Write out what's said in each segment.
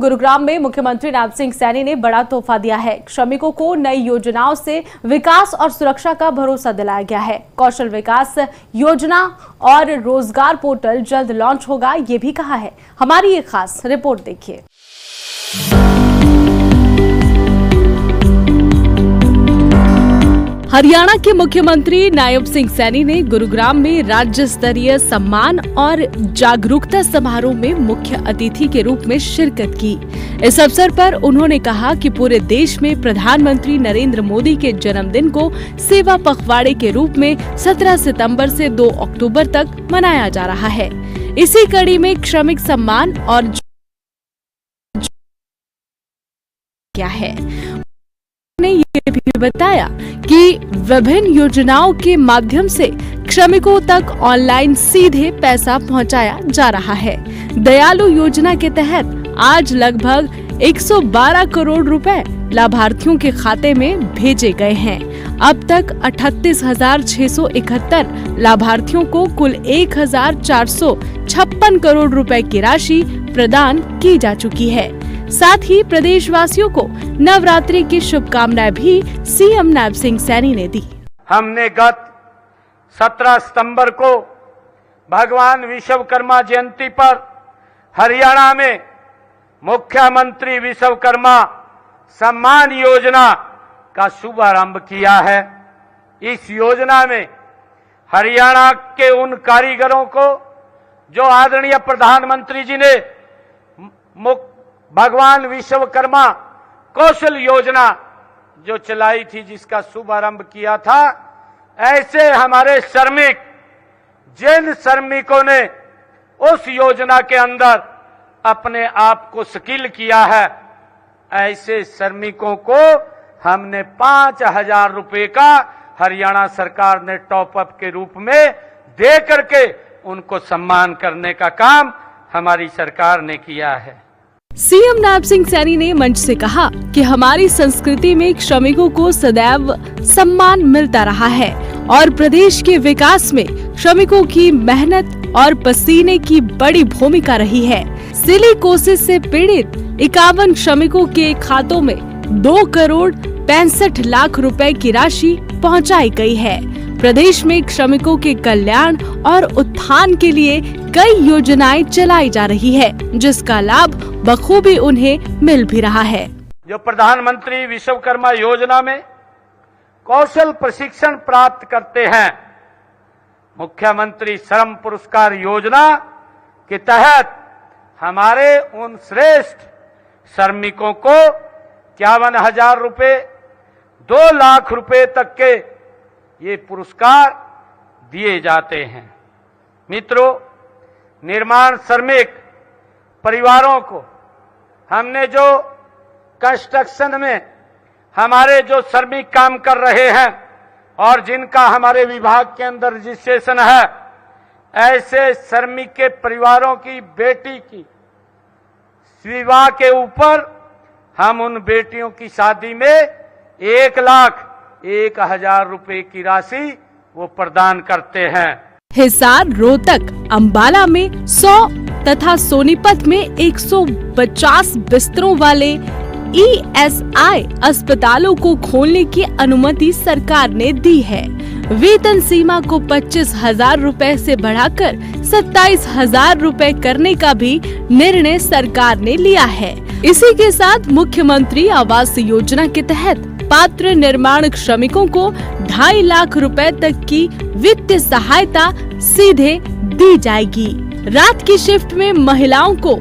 गुरुग्राम में मुख्यमंत्री नायब सिंह सैनी ने बड़ा तोहफा दिया है। श्रमिकों को नई योजनाओं से विकास और सुरक्षा का भरोसा दिलाया गया है। कौशल विकास योजना और रोजगार पोर्टल जल्द लॉन्च होगा, ये भी कहा है। हमारी ये खास रिपोर्ट देखिए। हरियाणा के मुख्यमंत्री नायब सिंह सैनी ने गुरुग्राम में राज्य स्तरीय सम्मान और जागरूकता समारोह में मुख्य अतिथि के रूप में शिरकत की। इस अवसर पर उन्होंने कहा कि पूरे देश में प्रधानमंत्री नरेंद्र मोदी के जन्मदिन को सेवा पखवाड़े के रूप में 17 सितंबर से 2 अक्टूबर तक मनाया जा रहा है। इसी कड़ी में श्रमिक सम्मान और क्या है, ने ये भी बताया कि विभिन्न योजनाओं के माध्यम से श्रमिकों तक ऑनलाइन सीधे पैसा पहुंचाया जा रहा है। दयालु योजना के तहत आज लगभग 112 करोड़ रुपए लाभार्थियों के खाते में भेजे गए हैं। अब तक 38,671 लाभार्थियों को कुल 1,456 करोड़ रुपए की राशि प्रदान की जा चुकी है। साथ ही प्रदेशवासियों को नवरात्रि की शुभकामनाएं भी सीएम नायब सिंह सैनी ने दी। हमने गत 17 सितंबर को भगवान विश्वकर्मा जयंती पर हरियाणा में मुख्यमंत्री विश्वकर्मा सम्मान योजना का शुभारंभ किया है। इस योजना में हरियाणा के उन कारीगरों को जो आदरणीय प्रधानमंत्री जी ने भगवान विश्वकर्मा कौशल योजना जो चलाई थी, जिसका शुभारंभ किया था, ऐसे हमारे श्रमिक जिन श्रमिकों ने उस योजना के अंदर अपने आप को स्किल किया है, ऐसे श्रमिकों को हमने 5,000 रुपए का हरियाणा सरकार ने टॉप अप के रूप में दे करके उनको सम्मान करने का काम हमारी सरकार ने किया है। सीएम नायब सिंह सैनी ने मंच से कहा कि हमारी संस्कृति में श्रमिकों को सदैव सम्मान मिलता रहा है और प्रदेश के विकास में श्रमिकों की मेहनत और पसीने की बड़ी भूमिका रही है। सिलिकोसिस से पीड़ित 51 श्रमिकों के खातों में 2 करोड़ 65 लाख रुपए की राशि पहुंचाई गई है। प्रदेश में श्रमिकों के कल्याण और उत्थान के लिए कई योजनाएं चलाई जा रही है, जिसका लाभ बखूबी उन्हें मिल भी रहा है। जो प्रधानमंत्री विश्वकर्मा योजना में कौशल प्रशिक्षण प्राप्त करते हैं, मुख्यमंत्री श्रम पुरस्कार योजना के तहत हमारे उन श्रेष्ठ श्रमिकों को 51,000 रुपए 2 लाख रुपए तक के ये पुरस्कार दिए जाते हैं। मित्रों, निर्माण श्रमिक परिवारों को हमने जो कंस्ट्रक्शन में हमारे जो श्रमिक काम कर रहे हैं और जिनका हमारे विभाग के अंदर रजिस्ट्रेशन है, ऐसे श्रमिक के परिवारों की बेटी की विवाह के ऊपर हम उन बेटियों की शादी में 1,01,000 रुपए की राशि वो प्रदान करते हैं। हिसार, रोहतक, अंबाला में 100 तथा सोनीपत में 150 बिस्तरों वाले ESI अस्पतालों को खोलने की अनुमति सरकार ने दी है। वेतन सीमा को 25,000 रुपए से बढ़ाकर 27,000 रुपए करने का भी निर्णय सरकार ने लिया है। इसी के साथ मुख्यमंत्री आवास योजना के तहत पात्र निर्माण श्रमिकों को 2.5 लाख रुपए तक की वित्तीय सहायता सीधे दी जाएगी। रात की शिफ्ट में महिलाओं को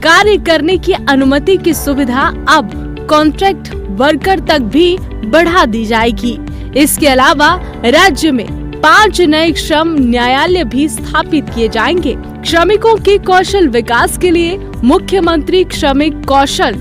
कार्य करने की अनुमति की सुविधा अब कॉन्ट्रैक्ट वर्कर तक भी बढ़ा दी जाएगी। इसके अलावा राज्य में 5 नए श्रम न्यायालय भी स्थापित किए जाएंगे। श्रमिकों के कौशल विकास के लिए मुख्यमंत्री श्रमिक कौशल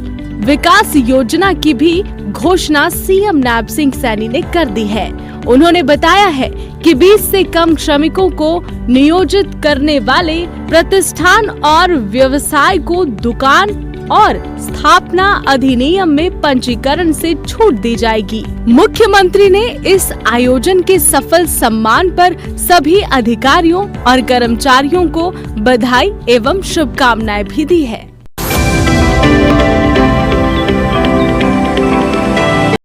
विकास योजना की भी घोषणा सीएम नायब सिंह सैनी ने कर दी है। उन्होंने बताया है कि 20 से कम श्रमिकों को नियोजित करने वाले प्रतिष्ठान और व्यवसाय को दुकान और स्थापना अधिनियम में पंजीकरण से छूट दी जाएगी। मुख्यमंत्री ने इस आयोजन के सफल सम्मान पर सभी अधिकारियों और कर्मचारियों को बधाई एवं शुभकामनाएं भी दी है।